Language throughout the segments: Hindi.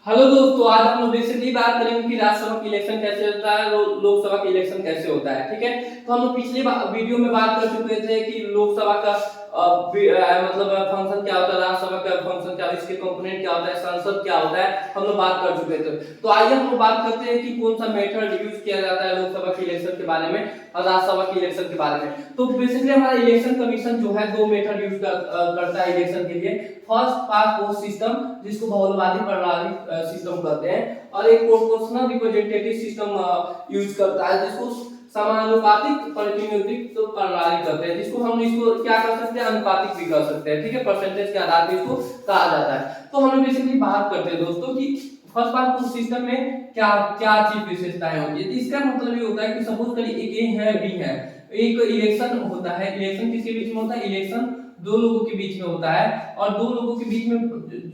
हेलो दोस्तों, आज हम लोग बेसिकली बात करेंगे कि राज्यसभा की इलेक्शन कैसे होता है, लोकसभा की इलेक्शन कैसे होता है। ठीक है, तो हम लोग पिछली वीडियो में बात कर चुके थे कि लोकसभा का मतलब फंक्शन क्या होता है, राज्यसभा का फंक्शन क्या होता है, इसके कंपोनेंट क्या होता है, सांसद क्या होता है, हम लोग बात कर चुके थे। तो आइए हम लोग बात करते हैं कि कौन सा मेथड यूज किया जाता है लोकसभा की इलेक्शन के बारे में और राज्यसभा की इलेक्शन के बारे में। तो बेसिकली हमारा इलेक्शन कमीशन जो है दो मेथड यूज करता है इलेक्शन के लिए। फर्स्ट पास्ट पोस्ट सिस्टम, जिसको बहुलवादी प्रणाली सिस्टम कहते हैं, और एक प्रोपोर्शनल रिप्रेजेंटेटिव सिस्टम यूज करता है, जिसको समानुपातिक प्रतिनिधित्व प्रणाली कहते हैं, जिसको हम इसको क्या कर सकते हैं, अनुपातिक भी कर सकते हैं। ठीक है, परसेंटेज के आधार पर इसको कहा जाता है। तो हम बेसिकली बात करते हैं दोस्तों कि फर्स्ट पास्ट पोस्ट सिस्टम में क्या क्या चीज विशेषताएं होती है। तो इसका मतलब ये होता है कि सपोज करिए एक ए है, बी है, एक इलेक्शन होता है। इलेक्शन किसके बीच में होता है? इलेक्शन दो लोगों के बीच में होता है, और दो लोगों के बीच में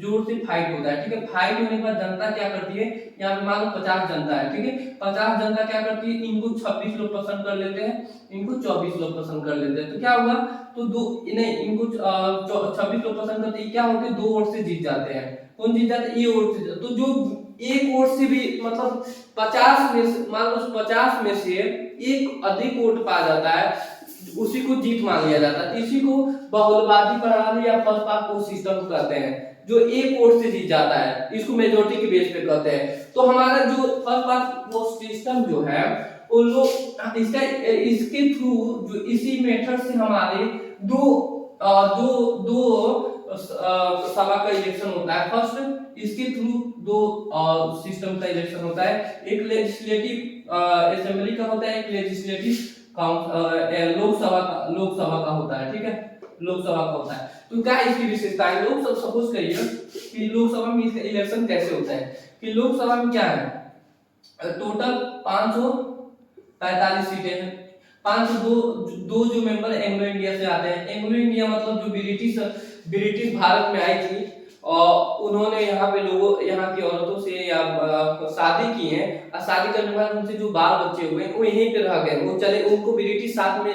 जोर से फाइट होता है। ठीक है, फाइट होने के बाद जनता क्या करती है, यहाँ पे मान लो 50 जनता है। ठीक है, 50 जनता क्या करती है, इनको 26 लोग पसंद कर लेते हैं, इनको 24 लोग पसंद कर लेते हैं। तो क्या हुआ, तो दो नहीं, इनको 26 लोग पसंद करते हैं, क्या होते हैं, 2 वोट से जीत जाते हैं। कौन जीत जाते हैं? ये वोट से। तो जो एक वोट से भी मतलब 50 में से, मान लो 50 में से एक अधिक वोट पा जाता है, उसी को जीत मान लिया जाता है। इसी को बहुलवादी प्रणाली या फर्स्ट पास्ट पोस्ट सिस्टम कहते हैं। जो एक वोट से जीत जाता है, इसको मेजोरिटी के बेस पे कहते हैं। तो हमारा जो फर्स्ट पास्ट पोस्ट सिस्टम जो है, उन लोग इसके थ्रू जो इसी मेथड से हमारे दो सभा का इलेक्शन होता है। फर्स्ट इसके थ्रू दो सिस्टम का इलेक्शन होता है। एक लेजिस्लेटिव असेंबली का होता है, एक लेजिस्लेटिव लोकसभा का होता है। ठीक है, लोकसभा का होता है। तो क्या इसकी विशेषता है? लोग सब सपोज करिए कि लोकसभा में इसका इलेक्शन कैसे होता है कि लोकसभा में क्या है, टोटल 545 सीटें हैं। 502 दो जो मेंबर एंग्लो इंडिया से आते हैं। एंग्लो इंडिया मतलब जो ब्रिटिश भारत में आई थी, और उन्होंने यहाँ पे लोगों, यहाँ की औरतों से या शादी की है, और शादी करने के बाद उनसे जो बाल बच्चे हुए वो यहीं पे रह गए, वो चले, उनको ब्रिटिश साथ में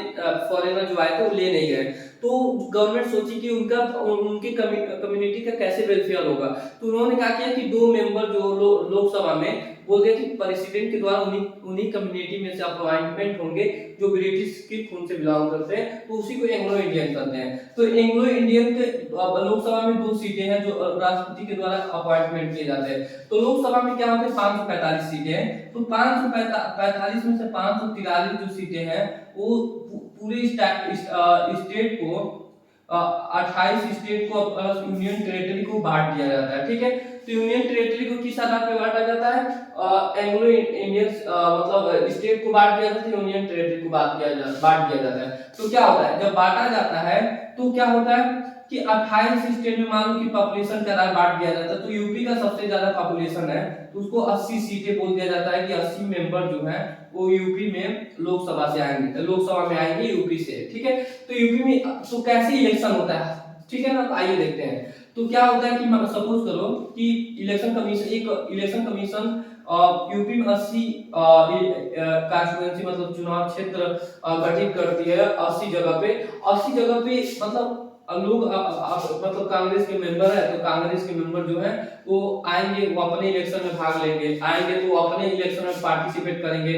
फॉरेनर जो आए थे वो ले नहीं गए। तो गवर्नमेंट सोची कि उनकी कम्युनिटी का कैसे वेलफेयर होगा। तो उन्होंने क्या किया कि दो मेंबर जो लोकसभा में बोल दिया कि प्रेसिडेंट के द्वारा उन्हीं कम्युनिटी में से अपॉइंटमेंट होंगे जो ब्रिटिश के खून से बिलोंग करते हैं, तो उसी को एंग्लो इंडियन कहते हैं। तो एंग्लो इंडियन के लोकसभा में 2 सीटें हैं जो राष्ट्रपति के द्वारा अपॉइंटमेंट किए जाते हैं। तो लोकसभा में क्या होते हैं, 545 सीटें हैं। तो 545 में से 543 जो सीटें हैं वो पूरे स्टेट को 28 स्टेट को प्लस यूनियन टेरिटरी को बांट दिया जाता है। ठीक है, तो यूनियन टेरिटरी को किस आधार पे बांटा जाता है? एंग्लो इंडियन मतलब स्टेट को बांट दिया जाता है, यूनियन टेरिटरी को बांट दिया जाता है। तो क्या होता है, जब बांटा जाता है तो क्या होता है कि 28 स्टेट में मान लो कि पॉपुलेशन के आधार बांट दिया जाता है। तो यूपी का सबसे ज्यादा पॉपुलेशन है, तो उसको 80 सीटें बोल दिया जाता है कि 80 मेंबर जो है वो यूपी में लोकसभा से आएंगे, लोकसभा में आएंगे यूपी से। ठीक है, तो यूपी में तो कैसे इलेक्शन होता है, ठीक है ना, तो आइए देखते हैं। तो क्या होता है कि सपोज करो कि इलेक्शन कमीशन यूपी में 80 कॉन्स्टिट्यूएंसी मतलब चुनाव क्षेत्र गठित करती है। 80 जगह पे मतलब लोग मतलब कांग्रेस के मेंबर है, तो कांग्रेस के मेंबर जो है वो आएंगे, वो अपने इलेक्शन में भाग लेंगे, आएंगे तो अपने इलेक्शन में पार्टिसिपेट करेंगे,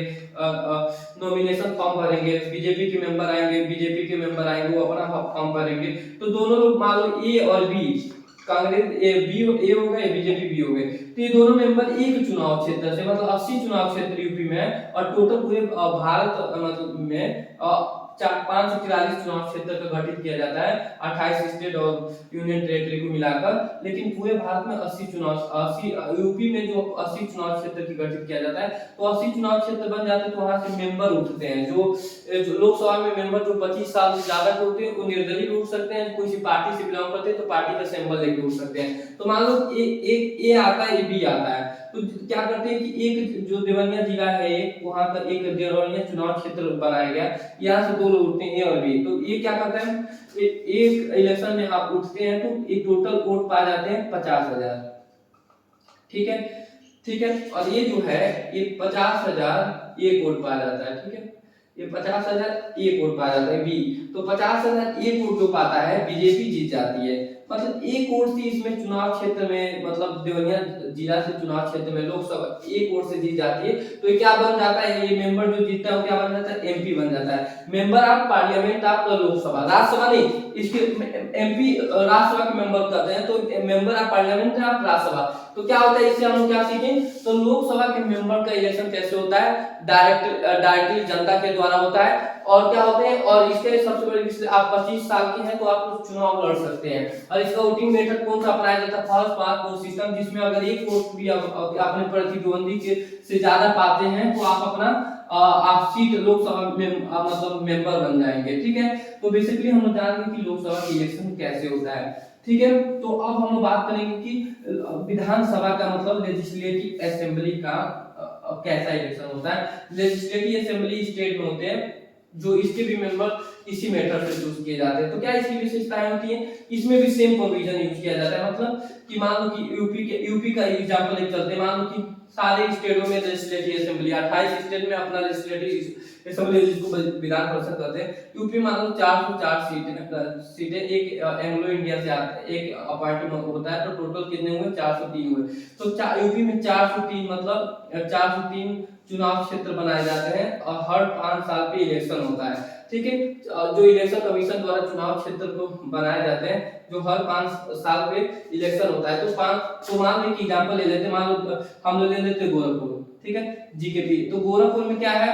नॉमिनेशन फॉर्म भरेंगे। बीजेपी के मेंबर आएंगे, वो अपना फॉर्म भरेंगे। तो दोनों लोग मान लो ए और बी, कांग्रेस ए हो गए, बीजेपी बी हो गए, तो ये दोनों मेंबर एक चुनाव क्षेत्र से मतलब 80 चुनाव क्षेत्र यूपी में है, और टोटल पूरे भारत मतलब में 543 चुनाव क्षेत्र का गठित किया जाता है, 28 स्टेट और यूनियन टेरिटरी को मिलाकर। लेकिन पूरे भारत में 80 यूपी में जो 80 चुनाव क्षेत्र की गठित किया जाता है, तो 80 चुनाव क्षेत्र बन जाते हैं। तो वहां से मेंबर उठते हैं, जो लोकसभा में मेंबर जो 25 साल से ज्यादा के होते हैं वो निर्दलीय भी उठ सकते हैं, कोई पार्टी से बिलोंग करते हैं तो पार्टी का सिंबल लेके उठ सकते हैं। तो मान लो ए आता है, बी आता है, तो क्या करते हैं कि एक जो देवरिया जिला है, एक वहां का एक देवरिया चुनाव क्षेत्र बनाया गया, यहाँ से 2 लोग उठते हैं, ए और बी। तो ये क्या करते हैं, एक इलेक्शन में आप उठते हैं तो एक टोटल वोट पा जाते हैं 50,000। ठीक है, और ये जो है ये 50,000 एक वोट पा जाता है। ठीक है, ये 50,000 एक वोट पा जाता है बी। तो 50,000 एक वोट जो पाता है बीजेपी जीत जाती है। मतलब एक वोट से इसमें चुनाव क्षेत्र में, मतलब देवरिया जिला से चुनाव क्षेत्र में लोकसभा एक वोट से जीत जाती है, तो ये क्या बन जाता है, ये मेंबर जो जीतता है वो क्या बन जाता है, एमपी बन जाता है, member of parliament of Lok Sabha, Rajya Sabha नहीं, इसके एमपी राज्यसभा के मेंबर कहते हैं, तो member of parliament of Rajya Sabha. तो क्या होता है, इससे हम लोग क्या सीखें, तो लोकसभा के मेंबर का इलेक्शन कैसे होता है, डायरेक्टली जनता के द्वारा होता है, और क्या होते हैं, और इसके सबसे बड़ी, आप 25 साल के हैं तो आप चुनाव लड़ सकते हैं, और इसका वोटिंग मेथड कौन सा अपनाया जाता है, फर्स्ट पास्ट वोट सिस्टम, जिसमें अगर एक वोट भी अपने प्रतिद्वंदी के से ज्यादा पाते हैं तो आप अपना आप सीट लोकसभा में मतलब मेंबर बन जाएंगे, ठीक है। तो बेसिकली हम लोग जानेंगे कि लोकसभा का इलेक्शन कैसे होता है, ठीक है। तो अब हम लोग बात करेंगे कि विधानसभा का मतलब लेजिस्लेटिव असेंबली का कैसा इलेक्शन होता है। लेजिस्लेटिव असेंबली स्टेट में होते हैं, जो इसके भी मेंबर इसी मेथड से चूज किए जाते हैं। तो क्या इसकी विशेषताएं होती हैं, इसमें भी सेम प्रोविजन यूज किया जाता है, मतलब कि मान लो कि यूपी का एग्जांपल एक चलते, मान लो कि सारे स्टेटों में लेजिस्लेटिव असेंबली 28 स्टेट में अपना लेजिस्लेटिव असेंबली जिसको विधान परिषद कहते हैं, यूपी मान लो 404 सीटें एक एंग्लो इंडिया से आते हैं, एक अपॉइंटमेंट होता है, तो टोटल कितने हुए, 403 हुए। तो यूपी में 403 मतलब 403 चुनाव क्षेत्र बनाए जाते हैं, और हर 5 साल पे इलेक्शन होता है, ठीक है। जो इलेक्शन कमीशन द्वारा चुनाव क्षेत्र को बनाए जाते हैं, जो हर 5 साल पे इलेक्शन होता है, तो मान लो कि एग्जांपल ले लेते हैं, मान लो हम लोग ले लेते हैं गोरखपुर, ठीक है, जीकेपी। तो गोरखपुर में क्या है,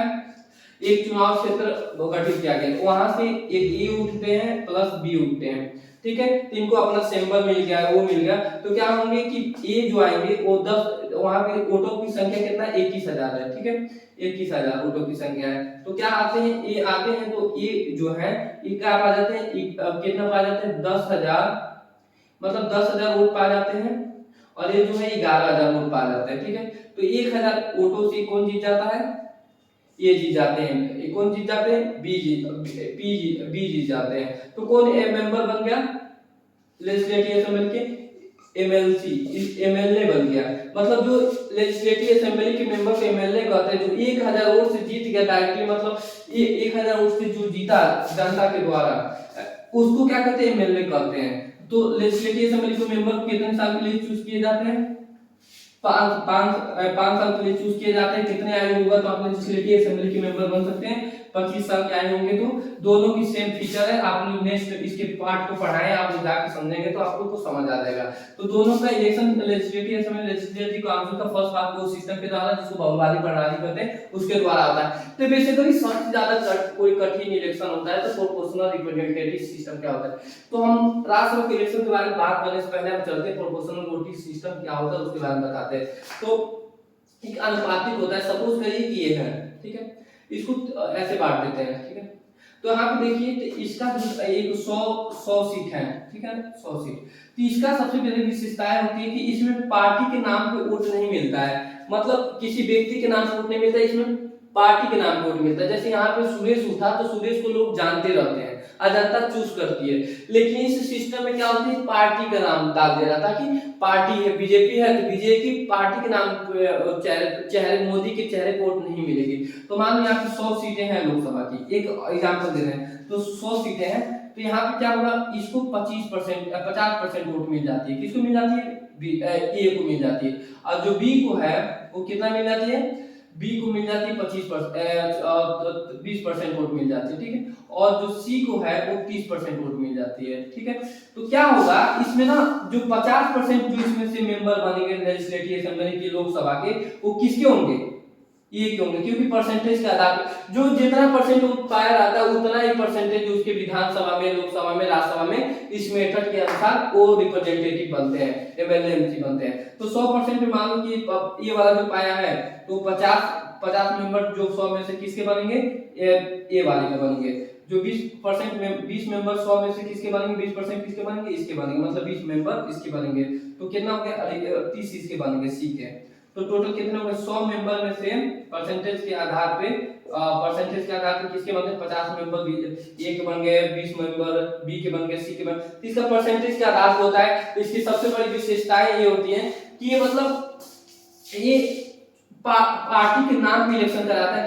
एक चुनाव क्षेत्र गठित किया गया, वहां से एक ए उठते हैं प्लस बी उठते हैं, ठीक है। तो इनको अपना सिंबल मिल गया, वो मिल गया, तो क्या होंगे कि ए जो आएंगे वो 10, वहां पे वोटों की संख्या कितना, 21,000 है, ठीक है, 21,000 वोटों की संख्या है। तो क्या आते हैं, ए आते हैं, तो ए जो है ये क्या पा जाते हैं, कितना पा जाते हैं, 10,000, मतलब 10,000 वोट पा जाते हैं, और ये जो है 11,000 वोट पा जाते हैं, ठीक है। तो 1,000 वोटों से कौन जीत जाता है, ये जीत जाते हैं, ये कौन जीत जाते हैं, बी जीत जाते हैं। तो कौन मेंबर बन गया लेजिस्लेटिव असेंबली के, एमएलसी, एमएलए बन गया, मतलब जो लेजिस्लेटिव असेंबली के मेंबर को एमएलए कहते हैं, जो 1,000 वोट से जीत गया डायरेक्टली, मतलब ये 1,000 वोट से जो जीता जनता के द्वारा, उसको क्या कहते हैं, एमएलए कहते हैं। तो लेजिस्लेटिव असेंबली के मेंबर कितने साल के लिए चूज किए जाते हैं, 5 साल के लिए चूज किए जाते हैं। कितने आयु होगा तो आप लेजिस्लेटिव असेंबली के मेंबर बन सकते हैं, 25 साल के आयु होंगे। तो दोनों की सेम फीचर है, आप लोग नेक्स्ट इसके पार्ट को पढ़ाएं, आप लोग जाके समझेंगे तो आप लोग को समझ आ जाएगा। तो दोनों का election legislative assembly, legislative council का फर्स्ट पार्ट वो सिस्टम के द्वारा, जिसको बहुवार्षिक प्रणाली कहते हैं, उसके द्वारा आता है। तो बेसिकली सबसे ज्यादा कोई कठिन इलेक्शन होता है तो प्रोपोर्शनल रिप्रेजेंटेटिव सिस्टम क्या होता है। तो हम राष्ट्रसभा के इलेक्शन के बारे में बात करने से पहले हम चलते हैं प्रोपोर्शनल वोटिंग सिस्टम क्या होता है उसके बारे में बताते हैं। तो एक अनुपातिक होता है, सपोज करिए कि ये है, ठीक है, इसको ऐसे बांट देते हैं, ठीक है। तो यहाँ पे देखिए, तो इसका जो एक 100 सीट है, ठीक है, 100 सीट। तो इसका सबसे पहले विशेषताएं होती है कि इसमें पार्टी के नाम पे वोट नहीं मिलता है, मतलब किसी व्यक्ति के नाम से वोट नहीं मिलता है, इसमें पार्टी के नाम पे वोट मिलता है। जैसे यहाँ पे सुरेश उठा तो सुरेश को लोग जानते रहते हैं, जनता चूज करती है, लेकिन इस सिस्टम में क्या होता है, पार्टी का नाम डाल दे रहा था कि पार्टी है, बीजेपी है, तो बीजेपी पार्टी के नाम चेहरे मोदी के चेहरे को वोट नहीं मिलेगी। तो मान लो यहाँ पे 100 सीटें हैं लोकसभा की, एक एग्जांपल दे रहे हैं, तो 100 सीटें हैं, तो यहाँ पे क्या होगा, इसको 50% वोट मिल जाती है। किसको मिल जाती है, ए को मिल जाती है, और जो बी को है वो कितना मिल जाती है, बी को मिल जाती है 20% वोट मिल जाती है, ठीक है। और जो सी को है वो 30% वोट मिल जाती है, ठीक है। तो क्या होगा इसमें ना, जो 50% जो इसमें से मेंबर बनेंगे लेजिस्लेटिव असेंबली की लोकसभा के, वो किसके होंगे, ये क्यों होंगे, क्योंकि परसेंटेज के आधार पर जो जितना परसेंट पाया जाता है उतना ही परसेंटेज उसके विधानसभा में, लोकसभा में, राज्यसभा में इस मेथड के अनुसार वो रिप्रेजेंटेटिव बनते हैं, एमएलए एमपी बनते हैं। तो 100% में मान लो कि ये वाला जो पाया है तो 50 मेंबर जो 100 में से किसके बनेंगे, ए वाले के बनेंगे। जो 20% में 20 मेंबर 100 में से किसके बनेंगे, 20% किसके बनेंगे, इसके बनेंगे, मतलब 20 मेंबर इसके बनेंगे। तो कितना हो गया, 30 इसके बनेंगे, सी के। तो टोटल कितने हो गए, 100 मेंबर में से परसेंटेज के आधार पे किसके बन गए, 50 मेंबर ए के बन गए, 20 मेंबर बी के बन गए, सी के बन गए। इसका परसेंटेज के आधार पे होता है। तो इसकी सबसे बड़ी विशेषताएं ये होती हैं कि ये मतलब ये पार्टी के नाम पे इलेक्शन कराता है,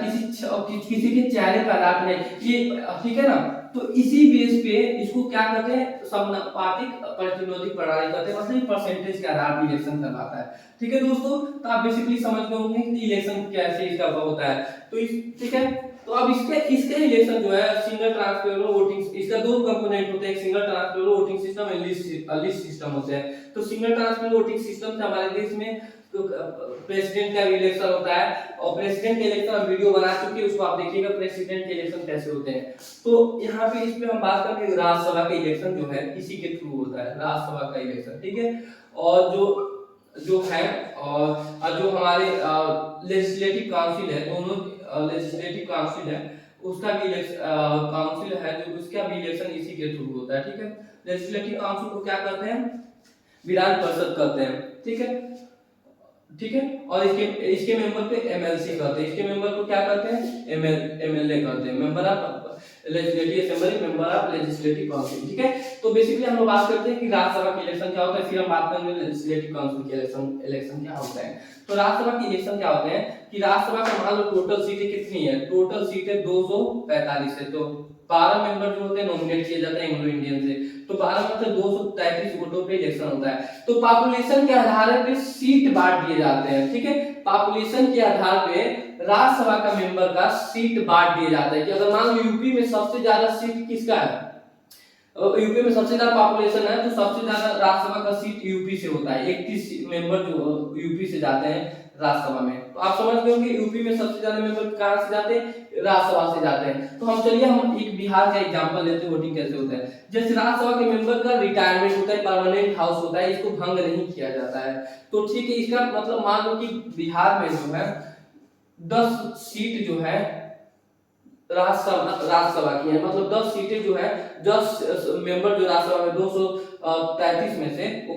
किसी के चेहरे पर आधार नहीं, ये ठीक है ना। तो इसी बेस पे इसको क्या कहते हैं, समानुपातिक प्रतिनिधि प्रणाली कहते हैं, मतलब परसेंटेज के आधार पर इलेक्शन करवाता है। ठीक है दोस्तों, तो आप बेसिकली समझ गए होंगे कि इलेक्शन कैसे इसका होता है। तो इस ठीक है, तो अब इसके इलेक्शन जो है सिंगल ट्रांसफर वोटिंग, इसका दो कंपोनेंट होते हैं, एक सिंगल ट्रांसफर वोटिंग सिस्टम और लिस्ट सिस्टम होते हैं। तो सिंगल ट्रांसफर वोटिंग सिस्टम से हमारे देश में तो प्रेसिडेंट का इलेक्शन होता है, और प्रेसिडेंट के इलेक्शन हम वीडियो बना चुके हैं, उसको आप देखिएगा प्रेसिडेंट के इलेक्शन कैसे होते हैं। तो यहाँ पे इस पे हम बात करेंगे राज्यसभा का इलेक्शन जो है इसी के थ्रू होता है, राज्यसभा का इलेक्शन। ठीक है, और जो है और जो हमारे लेजिस्लेटिव काउंसिल है, दोनों लेजिस्लेटिव काउंसिल है उसका भी काउंसिल है जो उसका भी इलेक्शन इसी के थ्रू होता है। ठीक है, लेजिस्लेटिव काउंसिल को क्या कहते हैं, विधान परिषद कहते हैं। ठीक है, ठीक है, और इसके मेंबर पे एमएलसी कहते हैं, इसके मेंबर को क्या कहते हैं, एमएलए कहते हैं, member of legislative assembly, member of legislative council. ठीक है, तो बेसिकली हम लोग बात करते हैं कि राज्यसभा के इलेक्शन क्या होता है, फिर हम बात करेंगे लेजिस्लेटिव काउंसिल के इलेक्शन क्या होता है। तो राज्यसभा के इलेक्शन क्या होते हैं कि राज्यसभा का मान लो टोटल सीटें कितनी है, टोटल सीटें 245 है, तो 12 मेंबर जो होते हैं नॉमिनेट किए जाते हैं एंग्लो इंडियन से, तो 12 में से 233 वोटों पे इलेक्शन होता है। तो पॉपुलेशन के आधार पे सीट बांट दिए जाते हैं। ठीक है, पॉपुलेशन के आधार पे राज्यसभा का मेंबर का सीट बांट दिया जाता है कि अगर मान लो यूपी में सबसे ज्यादा सीट किसका है, यूपी में सबसे ज्यादा पॉपुलेशन है, तो सबसे ज्यादा राज्यसभा का सीट यूपी से होता है, 31 मेंबर जो यूपी से जाते हैं राज्यसभा में। तो आप समझ गए होंगे यूपी में सबसे ज्यादा मेंबर कहां से जाते हैं, राज्यसभा से जाते हैं। तो हम चलिए हम एक बिहार का एग्जांपल लेते हैं, वोटिंग कैसे होता है। जैसे राज्यसभा के मेंबर का रिटायरमेंट होता है, परमानेंट हाउस होता है, इसको भंग नहीं किया जाता है। तो ठीक है, इसका मतलब मान लो कि बिहार में जो है 10 सीट जो है राज्यसभा की है, मतलब 10 सीटें जो है 10 मेंबर जो राज्यसभा में 233 में से वो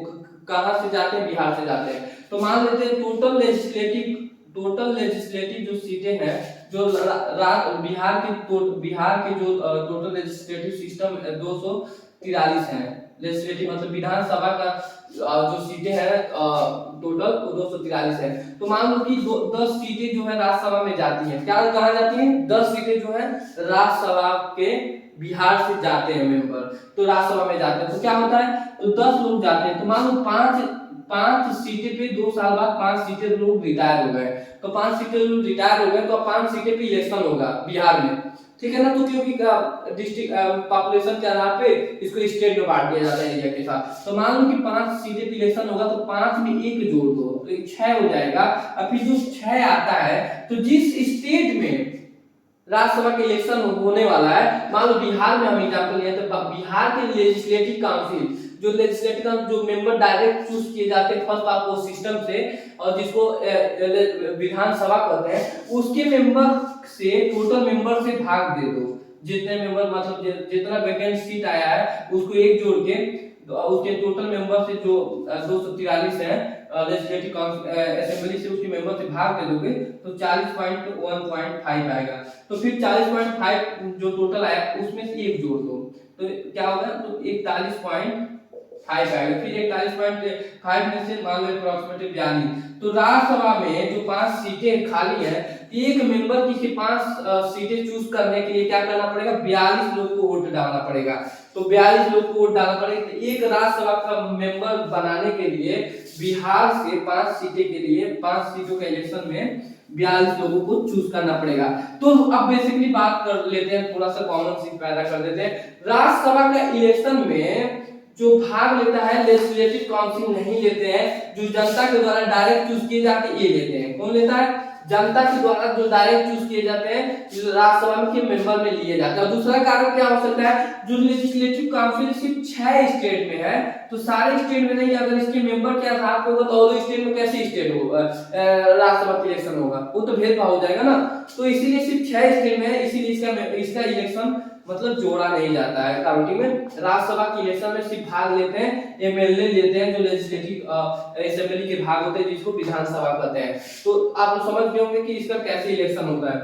कहां से जाते हैं, बिहार से जाते हैं। तो मान लेते हैं टोटल लेजिस्लेटिव जो सीटें हैं जो बिहार के जो टोटल लेजिस्लेटिव सिस्टम 243 है, लेजिस्लेटिव मतलब विधानसभा का जो सीटें हैं टोटल 243 है। तो मान लो कि 10 सीटें जो है राज्यसभा में जाती हैं, क्या कहा जाती हैं, 10 सीटें जो है राज्यसभा के बिहार से जाते हैं मेंबर, तो राज्यसभा में जाते हैं। तो क्या होता है, तो 10 लोग जाते हैं, तो मान लो 5 सीटें पे 2 साल बाद 5 सीटें लोग रिटायर हो गए, तो 5 सीटें लोग रिटायर हो गए, तो 5 सीटें पे इलेक्शन होगा बिहार में। ठीक है ना, तो क्योंकि डिस्ट्रिक्ट पॉपुलेशन के आधार पे इसको स्टेट में बांट दिया जाता है एरिया के साथ। तो मान लो कि 5 सीटें पे इलेक्शन होगा, तो 5 में 1 जोड़ दो तो 6 हो जाएगा। अब फिर जो 6 आता है, तो जिस स्टेट में राज्यसभा के इलेक्शन होने वाला है, मान लो बिहार में हम एग्जांपल लिए, तो बिहार के लेजिस्लेटिव काउंसिल जो मेंबर डायरेक्ट चूज किए जाते हैं फर्स्ट ऑफ वो सिस्टम से, और जिसको विधानसभा कहते हैं, उसके मेंबर से टोटल मेंबर से भाग दे दो, जितने मेंबर मतलब जितना वैकेंट सीट आया है उसको 1 जोड़ के उसके टोटल मेंबर से जो 243 है लेजिस्लेटिव असेंबली से उसके मेंबर से भाग दे दोगे, तो 40.1.5 आएगा। तो फिर 40.5 जो टोटल आया उसमें से 1 जोड़ दो, तो क्या होगा, तो 41.5 आएगा। फिर 41.5 में से मान लो अप्रोक्सीमेटली 42, तो राज्यसभा में जो 5 सीटें खाली है, एक मेंबर की 5 सीटें चूज करने के लिए क्या करना पड़ेगा, 42 लोग को वोट डालना पड़ेगा। तो 42 लोग को वोट डालना पड़ेगा, तो एक राज्यसभा का मेंबर बनाने के लिए बिहार से 5 सीटें के लिए 5 सीटों के इलेक्शन में 42 लोगों को चूज करना पड़ेगा। तो अब बेसिकली बात कर लेते हैं, थोड़ा सा कॉमन सेंस पैदा कर देते हैं। राज्यसभा का इलेक्शन में जो भाग लेता है लेजिस्लेटिव काउंसिल नहीं लेते हैं, जो जनता के द्वारा डायरेक्ट चूज किए जाते हैं ये लेते हैं। कौन लेता है, जनता के द्वारा जो डायरेक्ट चूज किए जाते हैं, जो राज्यसभा के मेंबर में लिए जाते हैं। और दूसरा कारण क्या हो सकता है, जो लेजिस्लेटिव काउंसिल सिर्फ 6 स्टेट में है, तो सारे स्टेट में नहीं, अगर इसके मेंबर के आधार पर होगा तो और स्टेट में कैसे स्टेट होगा राज्यसभा का इलेक्शन होगा, वो तो भेदभाव हो जाएगा ना। तो इसीलिए सिर्फ 6 स्टेट में है, इसीलिए इसका इलेक्शन मतलब जोड़ा नहीं जाता है काउंटिंग में। राज्यसभा के इलेक्शन में सिर्फ भाग लेते हैं एमएलए लेते हैं, जो लेजिस्लेटिव असेंबली के भाग होते हैं, जिसको विधानसभा कहते हैं। तो आप समझ गए होंगे कि इसका कैसे इलेक्शन होता है।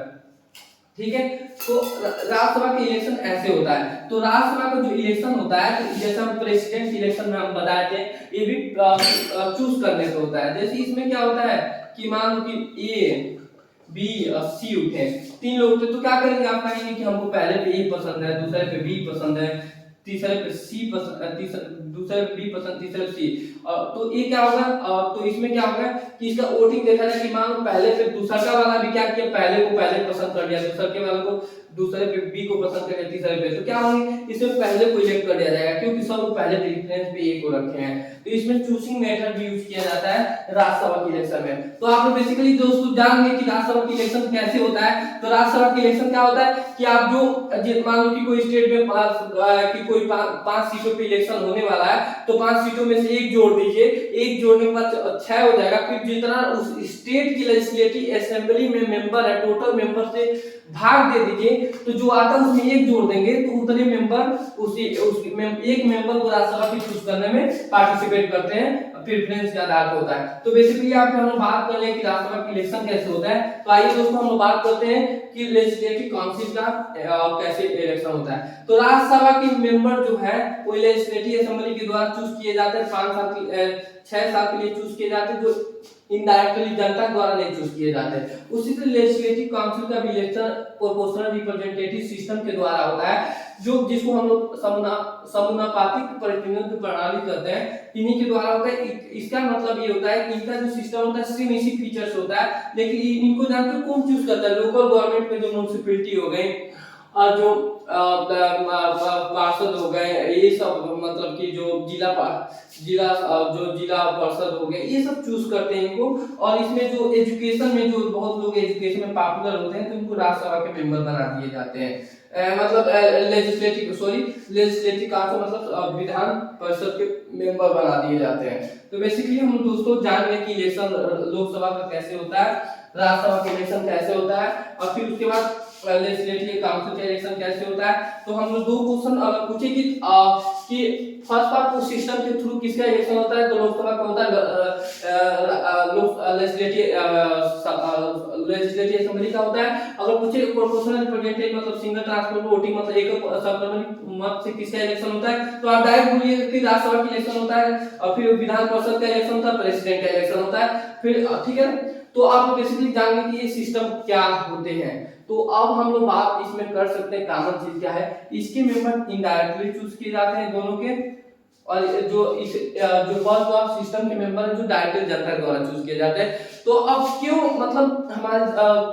ठीक है, तो राज्यसभा के इलेक्शन ऐसे होता है। तो राज्यसभा का जो इलेक्शन होता है, तो जैसे हम प्रेसिडेंट इलेक्शन में हम बताए थे, ये भी चूज करने से होता है। जैसे इसमें क्या होता है कि मान लो कि ये बी सी उठे, 3 लोग थे, तो क्या करेंगे आप कहेंगे कि हमको पहले पे ए पसंद है, दूसरे पे बी पसंद है, तीसरे पे सी पसंद, दूसरे पे बी पसंद, तीसरे पे सी। तो ये क्या होगा, तो इसमें क्या होगा कि इसका वोटिंग देखा जाए कि मान लो पहले पे दूसरा का वाला भी क्या किया, पहले को पहले पसंद कर दिया, दूसरे के वाले को दूसरे पे बी को पसंद कर दिया, तीसरे पे, तो क्या होंगे इसमें पहले को इलेक्ट कर दिया जाएगा क्योंकि सब लोग पहले प्रेफरेंस पे ए को रखे हैं। तो इसमें चूसिंग मेथड भी यूज किया जाता है राज्यसभा के इलेक्शन में। तो आप लोग बेसिकली दोस्तों जान गए कि राज्यसभा की इलेक्शन कैसे होता है। तो राज्यसभा की इलेक्शन क्या होता है कि आप जो मान लो कि कोई स्टेट में कोई 5 सीटों पे इलेक्शन होने वाला है, तो 5 सीटों में से एक जोड़ दीजिए, एक जोड़ने के बाद 6 हो जाएगा, फिर जितना उस स्टेट की लेजिस्लेटिव असेंबली में मेंबर है, टोटल मेंबर से भाग दे दीजिए, तो जो आता है उसमें एक जोड़ देंगे, तो उतने मेंबर एक मेंबर को राज्यसभा की चूज करने में पार्टिसिपेट करते हैं, प्रेफरेंस के आधार पर होता है। तो बेसिकली आप हम बात कर लें कि राज्यसभा की इलेक्शन कैसे होता है, तो आइए दोस्तों हम बात करते हैं कि लेजिस्लेटिव काउंसिल का कैसे इलेक्शन होता है। तो राज्यसभा के मेंबर जो है वो लेजिस्लेटिव असेंबली के द्वारा चूज किए जाते हैं, 6 साल के लिए चूज किए जाते हैं, जो इनडायरेक्टली जनता द्वारा नहीं चूज किए जाते। उसी तरह लेजिस्लेटिव काउंसिल का भी इलेक्शन प्रोपोर्शनल रिप्रेजेंटेटिव सिस्टम के द्वारा होता है, जो जिसको हम लोग समानुपातिक प्रतिनिधित्व प्रणाली कहते हैं, इन्हीं के द्वारा होता है। इसका मतलब ये होता है कि इनका जो सिस्टम होता है सेम इसी फीचर्स होता है, लेकिन इनको जानते हो कौन चूज करता है, लोकल गवर्नमेंट में जो म्युनिसिपैलिटी हो गई और जो पार्षद हो गए, ये सब मतलब कि जो जिला पार्षद हो गए, ये सब चूज करते हैं इनको। और इसमें जो एजुकेशन में जो बहुत लोग एजुकेशन में पॉपुलर होते हैं, तो इनको राज्यसभा के मेंबर बना दिए जाते हैं। मतलब लेजिस्लेटिव काउंसिल मतलब विधान परिषद के मेंबर बना दिए जाते हैं। तो बेसिकली हम दोस्तों जान गए कि इलेक्शन लोकसभा का कैसे होता है, राज्यसभा का इलेक्शन कैसे होता है, और फिर उसके बाद लेजिस्लेटिव काउंसिल का इलेक्शन कैसे होता है। तो हम लोग 2 क्वेश्चन अगर पूछे कि फर्स्ट पार्ट को सिस्टम के थ्रू किसका इलेक्शन होता है, तो लोकसभा का होता है, लेजिस्लेटिव असेंबली का होता है। अगर पूछे प्रोपोर्शनल रिप्रेजेंटेटिव मतलब सिंगल ट्रांसफर वोटिंग मतलब एक सर्वसम्मति मत से किसका इलेक्शन होता है, तो आप डायरेक्ट बोलिए कि राज्यसभा का इलेक्शन होता है, और फिर विधान परिषद का इलेक्शन होता है, प्रेसिडेंट का इलेक्शन होता है, फिर ठीक है। तो आप बेसिकली जानेंगे कि ये सिस्टम क्या होते हैं। तो अब हम लोग बात इसमें कर सकते हैं कॉमन चीज क्या है, इसके मेंबर इनडायरेक्टली चूज किए जाते हैं दोनों के, और जो फर्स्ट ऑफ सिस्टम के मेंबर है जो डायरेक्टली जनता द्वारा चूज किए जाते हैं। तो अब क्यों मतलब हमारे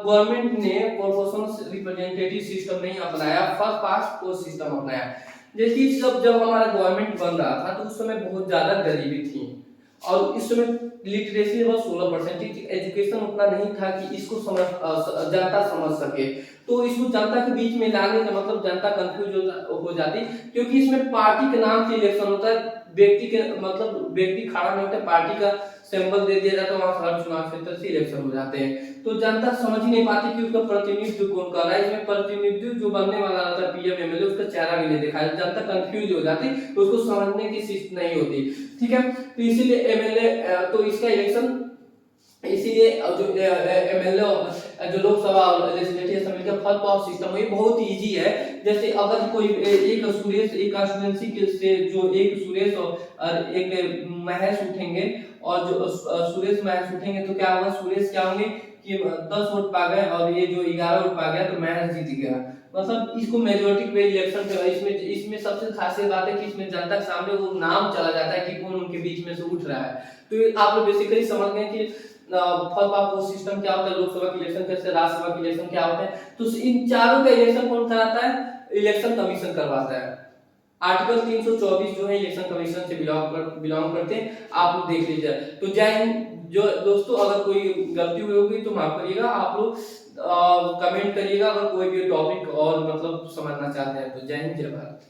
गवर्नमेंट ने प्रोपोर्शनल रिप्रेजेंटेटिव सिस्टम नहीं अपनाया, फर्स्ट पास्ट पोस्ट सिस्टम अपनाया। जैसे जब हमारा गवर्नमेंट बन रहा था, तो उस समय बहुत ज्यादा गरीबी थी, और इस समय लिटरेसी लेवल 16% थी, एजुकेशन उतना नहीं था कि इसको जनता समझ सके। तो इसको जनता के बीच में लाने का मतलब जनता कंफ्यूज हो जाती, क्योंकि इसमें पार्टी के नाम से इलेक्शन होता है, व्यक्ति खड़ा नहीं होता, पार्टी का सिंबल दे दिया जाता है, वहां हर चुनाव क्षेत्र से इलेक्शन हो जाते हैं। तो जनता समझ ही नहीं पाती कि उसका प्रतिनिधित्व कौन कर रहा है। इसमें प्रतिनिधित्व जो बनने वाला रहता है पीएम एमएलए, उसका चेहरा भी नहीं दिखाया, जनता कंफ्यूज हो जाती, उसको समझने की चीज नहीं होती, ठीक है। तो इसीलिए एमएलए तो इसका इलेक्शन इसीलिए जो एमएलए जो लोकसभा और लेजिस्लेटिव असेंबली का फर्स्ट पास सिस्टम है, ये बहुत इजी है। जैसे अगर कोई एक कॉन्स्टिट्यूएंसी के से जो एक सुरेश और एक महेश उठेंगे, और जो सुरेश महेश उठेंगे, तो क्या होगा, सुरेश क्या होंगे कि 10 वोट पा गए, और ये जो 11 वोट पा गया, तो महेश जीत गया। मतलब इसको मेजोरिटी पे इलेक्शन इसमें सबसे खास बात है कि इसमें जनता के सामने वो नाम चला जाता है कि कौन उनके बीच में से उठ रहा है। तो आप लोग बेसिकली समझ गए कि फर्स्ट पास पोस्ट सिस्टम क्या होता है, लोकसभा की इलेक्शन कैसे, राज्यसभा की इलेक्शन क्या होते हैं। तो इन चारों का इलेक्शन कौन कराता है, इलेक्शन कमीशन करवाता है। आर्टिकल 324 जो है इलेक्शन कमीशन से बिलोंग करते हैं, आप लोग देख लीजिए। तो जय हिंद। जो दोस्तों अगर कोई गलती हुई होगी तो माफ करिएगा, आप लोग कमेंट करिएगा अगर कोई भी टॉपिक और मतलब समझना चाहते हैं तो। जय हिंद, जय भारत।